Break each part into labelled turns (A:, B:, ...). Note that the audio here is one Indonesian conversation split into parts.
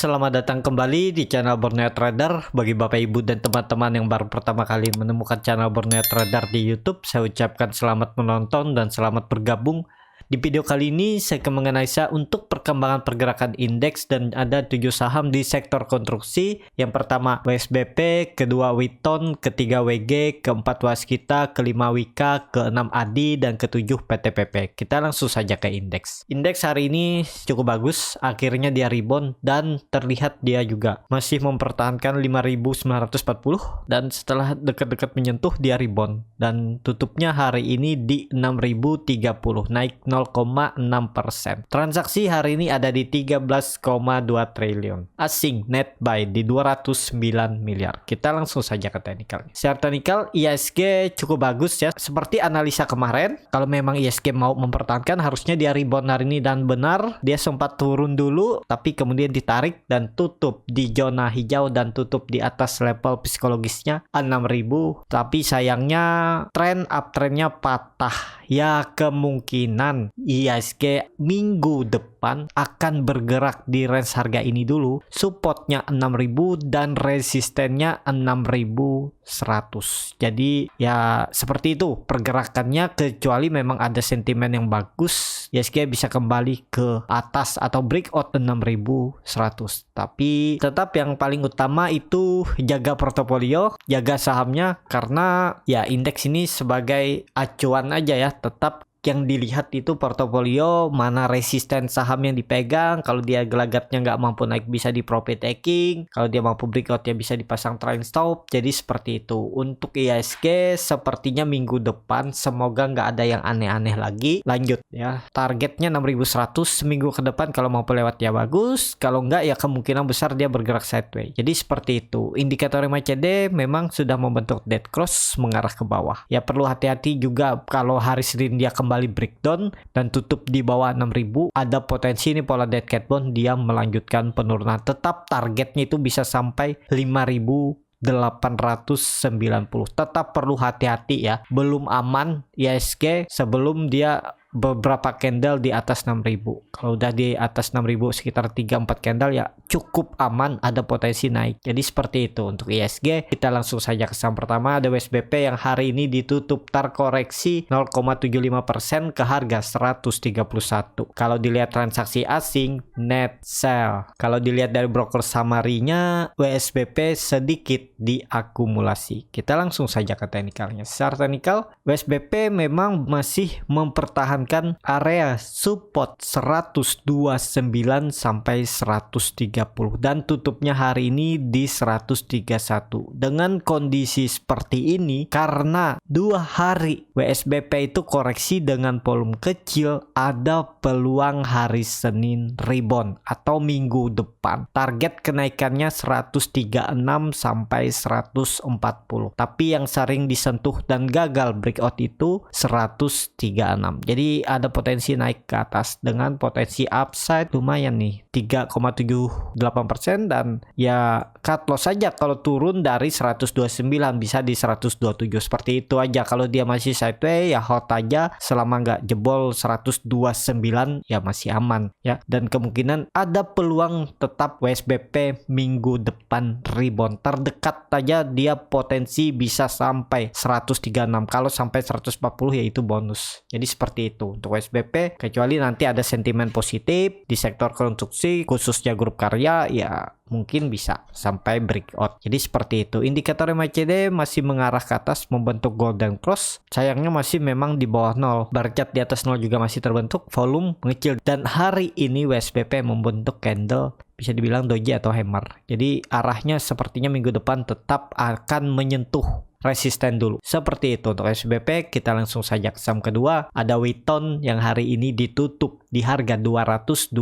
A: selamat datang kembali di channel Borneo Trader. Bagi Bapak Ibu dan teman-teman yang baru pertama kali menemukan channel Borneo Trader di YouTube, saya ucapkan selamat menonton dan selamat bergabung. Di video kali ini saya akan menganalisa untuk perkembangan pergerakan indeks dan ada 7 saham di sektor konstruksi. Yang pertama WSBP, kedua Witon, ketiga WG, keempat Waskita, kelima Wika, keenam Adi, dan ketujuh PTPP. Kita langsung saja ke indeks. Indeks hari ini cukup bagus, akhirnya dia rebound dan terlihat dia juga masih mempertahankan 5.940 dan setelah dekat-dekat menyentuh dia rebound dan tutupnya hari ini di 6.030, naik 0,6%. Transaksi hari ini ada di 13,2 triliun. Asing net buy di 209 miliar. Kita langsung saja ke teknikal. Secara teknikal ISG cukup bagus ya. Seperti analisa kemarin, kalau memang ISG mau mempertahankan harusnya dia rebound hari ini dan benar dia sempat turun dulu tapi kemudian ditarik dan tutup di zona hijau dan tutup di atas level psikologisnya 6.000. Tapi sayangnya uptrendnya patah. Ya kemungkinan ISG minggu depan akan bergerak di range harga ini dulu. Supportnya 6.000 dan resistennya 6.100. Jadi ya seperti itu pergerakannya, kecuali memang ada sentimen yang bagus ISG bisa kembali ke atas atau breakout 6.100. Tapi tetap yang paling utama itu jaga portofolio, jaga sahamnya, karena ya indeks ini sebagai acuan aja ya. Tetap yang dilihat itu portofolio, mana resisten saham yang dipegang. Kalau dia gelagatnya nggak mampu naik bisa di profit taking, kalau dia mampu breakout ya bisa dipasang trailing stop. Jadi seperti itu. Untuk ISG sepertinya minggu depan semoga nggak ada yang aneh-aneh lagi. Lanjut ya, targetnya 6.100 seminggu ke depan. Kalau mampu lewat ya bagus, kalau nggak ya kemungkinan besar dia bergerak sideways. Jadi seperti itu. Indikator MACD memang sudah membentuk dead cross mengarah ke bawah. Ya perlu hati-hati juga kalau hari Senin dia kembali breakdown dan tutup di bawah 6.000, ada potensi ini pola dead cat bond dia melanjutkan penurunan. Tetap targetnya itu bisa sampai 5.890. Tetap perlu hati-hati ya, belum aman ISG sebelum dia beberapa candle di atas 6.000. Kalau udah di atas 6.000 sekitar 3-4 candle ya cukup aman, ada potensi naik. Jadi seperti itu untuk ISG. Kita langsung saja ke saham pertama, ada WSBP yang hari ini ditutup terkoreksi 0,75% ke harga 131. Kalau dilihat transaksi asing net sell, kalau dilihat dari broker summary-nya WSBP sedikit diakumulasi. Kita langsung saja ke teknikalnya. Secara teknikal WSBP memang masih mempertahankan area support 129 sampai 130 dan tutupnya hari ini di 131. Dengan kondisi seperti ini, karena 2 hari WSBP itu koreksi dengan volume kecil, ada peluang hari Senin rebound atau minggu depan. Target kenaikannya 136 sampai 140. Tapi yang sering disentuh dan gagal breakout itu 136. Jadi ada potensi naik ke atas dengan potensi upside lumayan nih 3,78% dan ya cut loss saja kalau turun dari 129 bisa di 127. Seperti itu aja. Kalau dia masih sideways ya hold aja selama nggak jebol 129 ya masih aman ya, dan kemungkinan ada peluang tetap WSBP minggu depan rebound. Terdekat aja dia potensi bisa sampai 136, kalau sampai 140 ya itu bonus. Jadi seperti itu untuk WSBP, kecuali nanti ada sentimen positif di sektor konstruksi khususnya grup karya ya mungkin bisa sampai breakout. Jadi seperti itu. Indikator MACD masih mengarah ke atas membentuk golden cross. Sayangnya masih memang di bawah 0. Bar chart di atas 0 juga masih terbentuk, volume mengecil dan hari ini WSBP membentuk candle bisa dibilang doji atau hammer. Jadi arahnya sepertinya minggu depan tetap akan menyentuh resisten dulu. Seperti itu untuk SBP. Kita langsung saja ke saham kedua, ada Witon yang hari ini ditutup di harga 220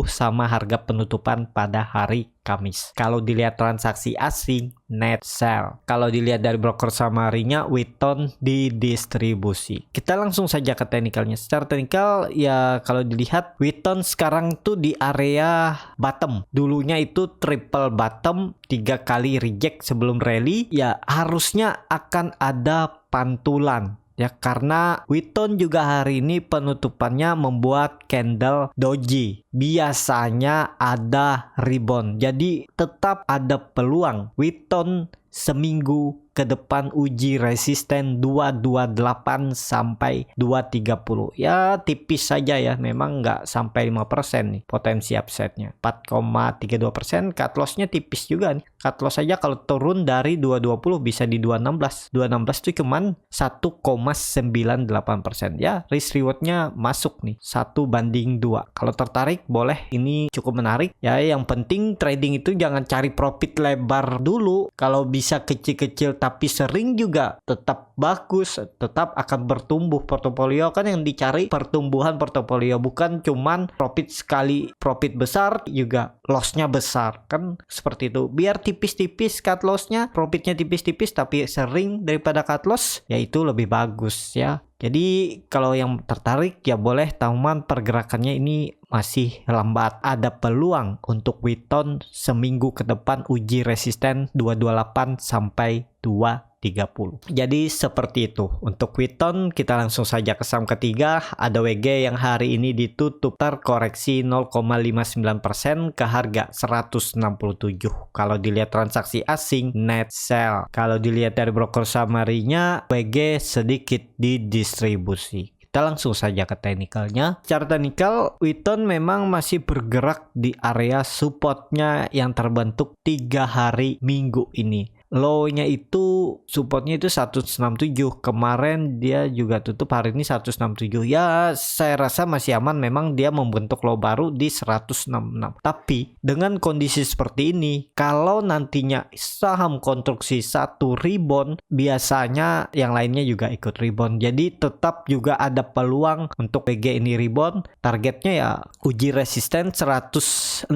A: sama harga penutupan pada hari Kamis. Kalau dilihat transaksi asing net sell. Kalau dilihat dari broker summary-nya Witon didistribusi. Kita langsung saja ke teknikalnya. Secara teknikal ya kalau dilihat Witon sekarang tuh di area bottom. Dulunya itu triple bottom, 3 kali reject sebelum rally. Ya harusnya akan ada pantulan ya, karena Wheaton juga hari ini penutupannya membuat candle doji. Biasanya ada rebound. Jadi tetap ada peluang Wheaton seminggu ke depan uji resisten 228 sampai 230. Ya tipis saja ya, memang nggak sampai 5% nih potensi upside-nya. 4,32%, cut loss-nya tipis juga nih. Cut loss saja kalau turun dari 220 bisa di 216. 216 itu cuman 1,98%. Ya risk reward-nya masuk nih, 1:2. Kalau tertarik boleh, ini cukup menarik. Ya yang penting trading itu jangan cari profit lebar dulu. Kalau bisa kecil-kecil tapi sering juga tetap bagus, tetap akan bertumbuh portofolio. Kan yang dicari pertumbuhan portofolio, bukan cuman profit sekali profit besar juga lossnya besar, kan seperti itu. Biar tipis-tipis cut lossnya, profitnya tipis-tipis tapi sering daripada cut loss, ya itu lebih bagus ya. Jadi kalau yang tertarik ya boleh, teman, pergerakannya ini masih lambat. Ada peluang untuk Wheaton seminggu ke depan uji resisten 228 sampai 230. Jadi seperti itu. Untuk Wheaton kita langsung saja ke saham ketiga. Ada WG yang hari ini ditutup terkoreksi 0,59% ke harga 167. Kalau dilihat transaksi asing net sell. Kalau dilihat dari broker summary-nya, WG sedikit didistribusi. Kita langsung saja ke teknikalnya. Secara teknikal, Wheaton memang masih bergerak di area supportnya yang terbentuk 3 hari minggu ini. Low-nya itu, supportnya itu 167. Kemarin dia juga tutup hari ini 167. Ya saya rasa masih aman, memang dia membentuk low baru di 166. Tapi dengan kondisi seperti ini, kalau nantinya saham konstruksi satu rebound, biasanya yang lainnya juga ikut rebound. Jadi tetap juga ada peluang untuk PG ini rebound. Targetnya ya uji resisten 169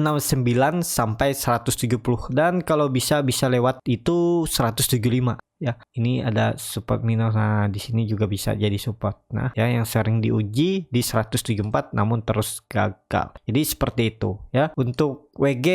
A: sampai 170. Dan kalau bisa lewat itu 175 ya. Ini ada support minus. Nah, di sini juga bisa jadi support. Nah, ya yang sering diuji di 174 namun terus gagal. Jadi seperti itu ya. Untuk WG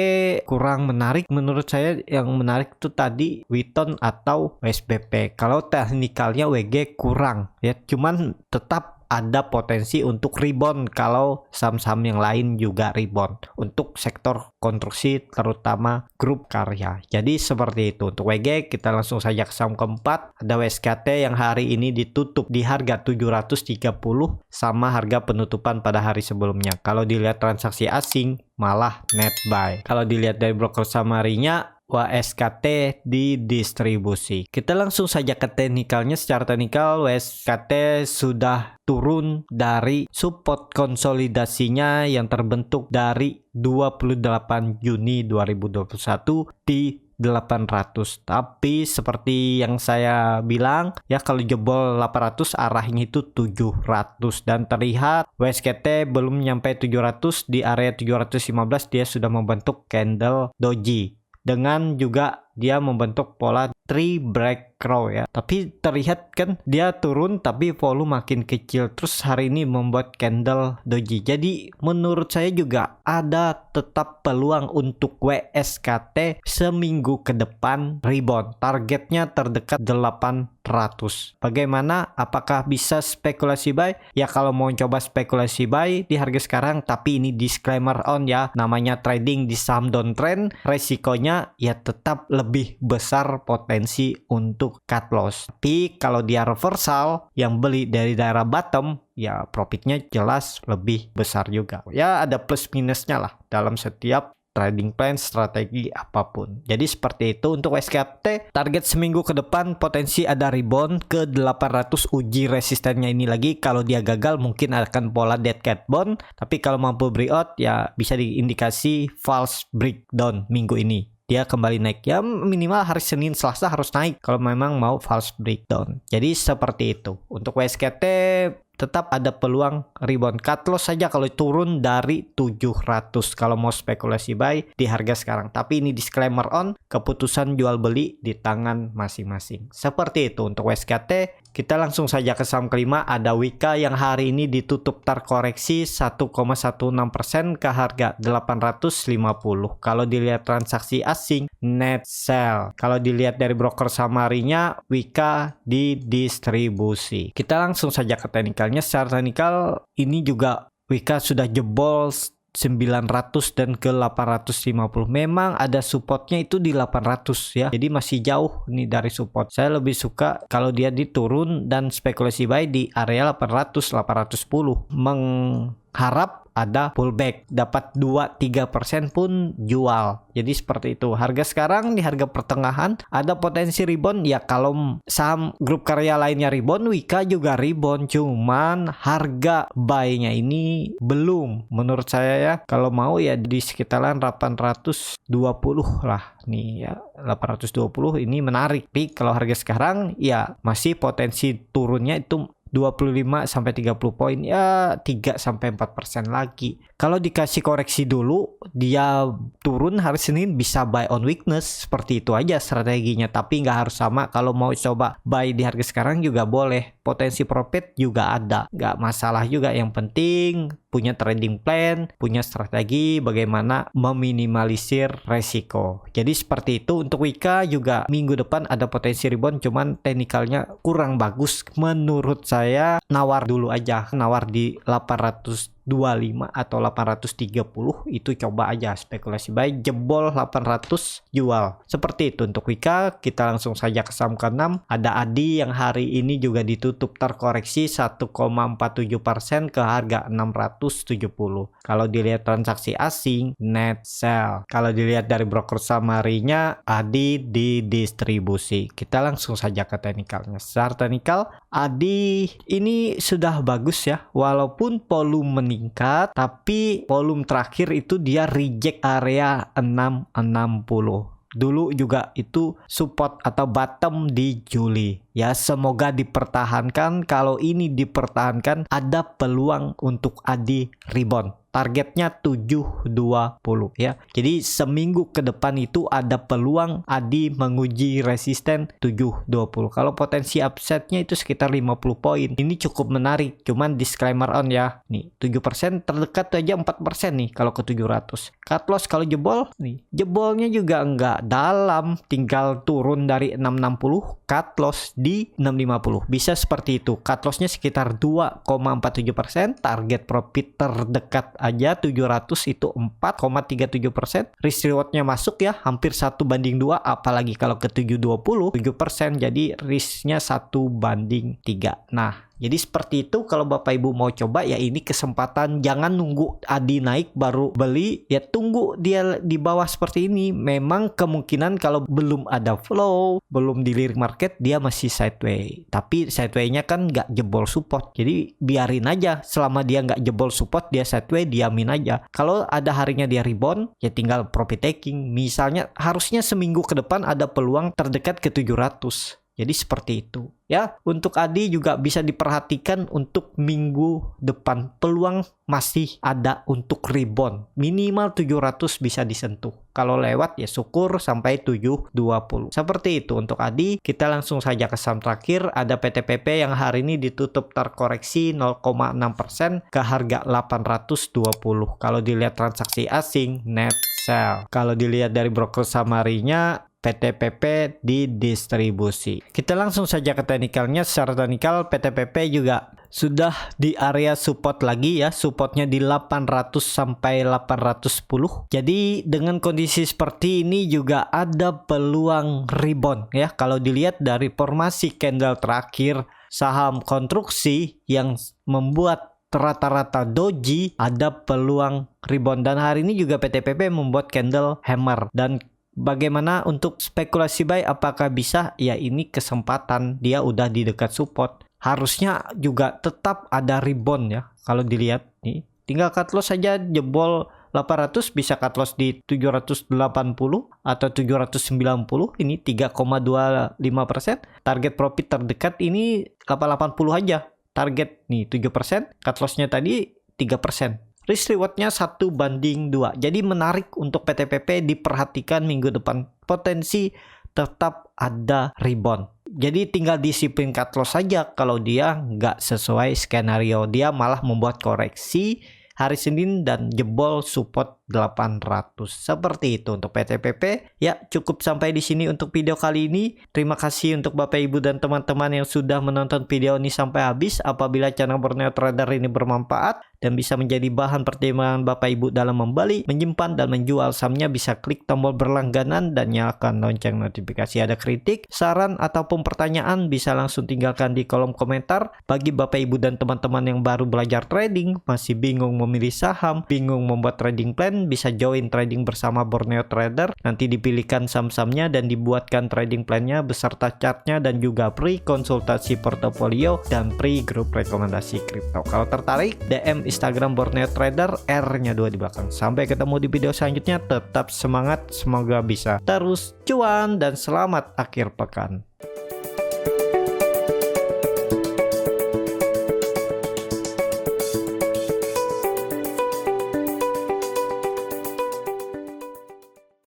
A: kurang menarik menurut saya. Yang menarik itu tadi Wheaton atau SBP. Kalau teknikalnya WG kurang ya. Cuman tetap ada potensi untuk rebound kalau saham-saham yang lain juga rebound untuk sektor konstruksi, terutama grup karya. Jadi seperti itu. Untuk WG kita langsung saja ke saham keempat. Ada WSKT yang hari ini ditutup di harga 730 sama harga penutupan pada hari sebelumnya. Kalau dilihat transaksi asing malah net buy. Kalau dilihat dari broker summary-nya, WSKT didistribusi. Kita langsung saja ke teknikalnya. Secara teknikal WSKT sudah turun dari support konsolidasinya yang terbentuk dari 28 Juni 2021 di 800. Tapi seperti yang saya bilang ya, kalau jebol 800 arahnya itu 700. Dan terlihat WSKT belum nyampe 700, di area 715 dia sudah membentuk candle doji. Dengan juga dia membentuk pola 3 break crow ya. Tapi terlihat kan dia turun tapi volume makin kecil. Terus hari ini membuat candle doji. Jadi menurut saya juga ada tetap peluang untuk WSKT seminggu ke depan rebound. Targetnya terdekat 800. Bagaimana? Apakah bisa spekulasi buy? Ya kalau mau coba spekulasi buy di harga sekarang, tapi ini disclaimer on ya. Namanya trading di saham downtrend, resikonya ya tetap lebih besar potensi untuk cut loss. Tapi kalau dia reversal yang beli dari daerah bottom, ya profitnya jelas lebih besar juga. Ya ada plus minusnya lah dalam setiap trading plan, strategi apapun. Jadi seperti itu untuk WSKT. Target seminggu ke depan potensi ada rebound ke 800 uji resistennya ini lagi. Kalau dia gagal mungkin akan pola dead cat bond. Tapi kalau mampu breakout ya bisa diindikasi false breakdown minggu ini. Dia kembali naik ya, minimal hari Senin Selasa harus naik kalau memang mau false breakdown. Jadi seperti itu. Untuk WSKT tetap ada peluang rebound. Cut loss saja kalau turun dari 700 kalau mau spekulasi buy di harga sekarang. Tapi ini disclaimer on, keputusan jual beli di tangan masing-masing. Seperti itu untuk WSKT. Kita langsung saja ke saham kelima, ada Wika yang hari ini ditutup terkoreksi 1,16% ke harga 850. Kalau dilihat transaksi asing, net sell. Kalau dilihat dari broker saham harinya, Wika didistribusi. Kita langsung saja ke teknikalnya. Secara teknikal ini juga Wika sudah jebol 900 dan ke 850. Memang ada supportnya itu di 800 ya. Jadi masih jauh nih dari support. Saya lebih suka kalau dia diturun dan spekulasi buy di area 800 810. Mengharap ada pullback, dapat 2-3% pun jual. Jadi seperti itu. Harga sekarang di harga pertengahan, ada potensi rebound ya. Kalau saham grup karya lainnya rebound, Wika juga rebound, cuman harga buy-nya ini belum. Menurut saya ya, kalau mau ya di sekitaran 820 lah nih ya. 820 ini menarik. Tapi kalau harga sekarang ya masih potensi turunnya itu 25 sampai 30 poin, ya 3 sampai 4% lagi. Kalau dikasih koreksi dulu, dia turun hari Senin bisa buy on weakness, seperti itu aja strateginya. Tapi nggak harus sama. Kalau mau coba buy di harga sekarang juga boleh. Potensi profit juga ada, nggak masalah juga. Yang penting punya trading plan, punya strategi bagaimana meminimalisir resiko. Jadi seperti itu. Untuk Wika juga minggu depan ada potensi rebound, cuman teknikalnya kurang bagus menurut saya. Nawar dulu aja, nawar di 825 atau 830 itu coba aja spekulasi buy, jebol 800 jual. Seperti itu untuk Wika. Kita langsung saja ke saham ke-6, ada Adi yang hari ini juga ditutup terkoreksi 1,47% ke harga 670. Kalau dilihat transaksi asing, net sell. Kalau dilihat dari broker samarinya, Adi didistribusi. Kita langsung saja ke teknikalnya. Secara teknikal, Adi ini sudah bagus ya, walaupun volume meningkat, tapi volume terakhir itu dia reject area 660. Dulu juga itu support atau bottom di Juli. Ya, semoga dipertahankan. Kalau ini dipertahankan, ada peluang untuk Adi rebound. Targetnya 720 ya. Jadi seminggu ke depan itu ada peluang Adi menguji resisten 720. Kalau potensi upsetnya itu sekitar 50 poin. Ini cukup menarik. Cuman disclaimer on ya. Nih, 7% terdekat aja 4% nih kalau ke 700. Cut loss kalau jebol nih. Jebolnya juga enggak dalam, tinggal turun dari 660, cut loss di 650. Bisa seperti itu. Cut lossnya sekitar 2,47%, target profit terdekat aja 700 itu 4,37%. Risk rewardnya masuk ya, hampir 1:2, apalagi kalau ke 720 7%, jadi risknya 1:3. Nah, jadi seperti itu. Kalau Bapak Ibu mau coba ya ini kesempatan. Jangan nunggu Adi naik baru beli. Ya tunggu dia di bawah seperti ini. Memang kemungkinan kalau belum ada flow, belum dilirik market, dia masih sideways. Tapi sideway-nya kan nggak jebol support. Jadi biarin aja. Selama dia nggak jebol support, dia sideways, diamin aja. Kalau ada harinya dia rebound, ya tinggal profit taking. Misalnya harusnya seminggu ke depan ada peluang terdekat ke 700. Jadi seperti itu ya. Untuk Adi juga bisa diperhatikan untuk minggu depan, peluang masih ada untuk rebound. Minimal 700 bisa disentuh. Kalau lewat ya syukur sampai 720. Seperti itu untuk Adi. Kita langsung saja ke saham terakhir, ada PTPP yang hari ini ditutup terkoreksi 0,6% ke harga 820. Kalau dilihat transaksi asing, net sell. Kalau dilihat dari broker samarinya, PTPP didistribusi. Kita langsung saja ke teknikalnya. Secara teknikal PTPP juga sudah di area support lagi ya. Supportnya di 800 sampai 810. Jadi dengan kondisi seperti ini juga ada peluang rebound ya. Kalau dilihat dari formasi candle terakhir saham konstruksi yang membuat rata-rata doji, ada peluang rebound. Dan hari ini juga PTPP membuat candle hammer. Dan bagaimana untuk spekulasi buy, apakah bisa? Ya ini kesempatan, dia udah di dekat support. Harusnya juga tetap ada rebound ya. Kalau dilihat nih, tinggal cut loss saja, jebol 800 bisa cut loss di 780 atau 790. Ini 3,25%. Target profit terdekat ini 880 aja. Target nih 7%, cut lossnya tadi 3%. Risk rewardnya 1:2. Jadi menarik untuk PTPP, diperhatikan minggu depan. Potensi tetap ada rebound. Jadi tinggal disiplin cut loss saja. Kalau dia nggak sesuai skenario, dia malah membuat koreksi hari Senin dan jebol support 800. Seperti itu untuk PTPP. Ya, cukup sampai di sini untuk video kali ini. Terima kasih untuk Bapak Ibu dan teman-teman yang sudah menonton video ini sampai habis. Apabila channel Borneo Trader ini bermanfaat dan bisa menjadi bahan pertimbangan Bapak Ibu dalam membeli, menyimpan dan menjual sahamnya, bisa klik tombol berlangganan dan nyalakan lonceng notifikasi. Ada kritik, saran ataupun pertanyaan bisa langsung tinggalkan di kolom komentar. Bagi Bapak Ibu dan teman-teman yang baru belajar trading, masih bingung memilih saham, bingung membuat trading plan, bisa join trading bersama Borneo Trader. Nanti dipilihkan saham-sahamnya dan dibuatkan trading plannya beserta chartnya dan juga free konsultasi portofolio dan free grup rekomendasi kripto. Kalau tertarik, DM Instagram Borneo Trader, R-nya 2 di belakang. Sampai ketemu di video selanjutnya. Tetap semangat, semoga bisa terus cuan dan selamat akhir pekan.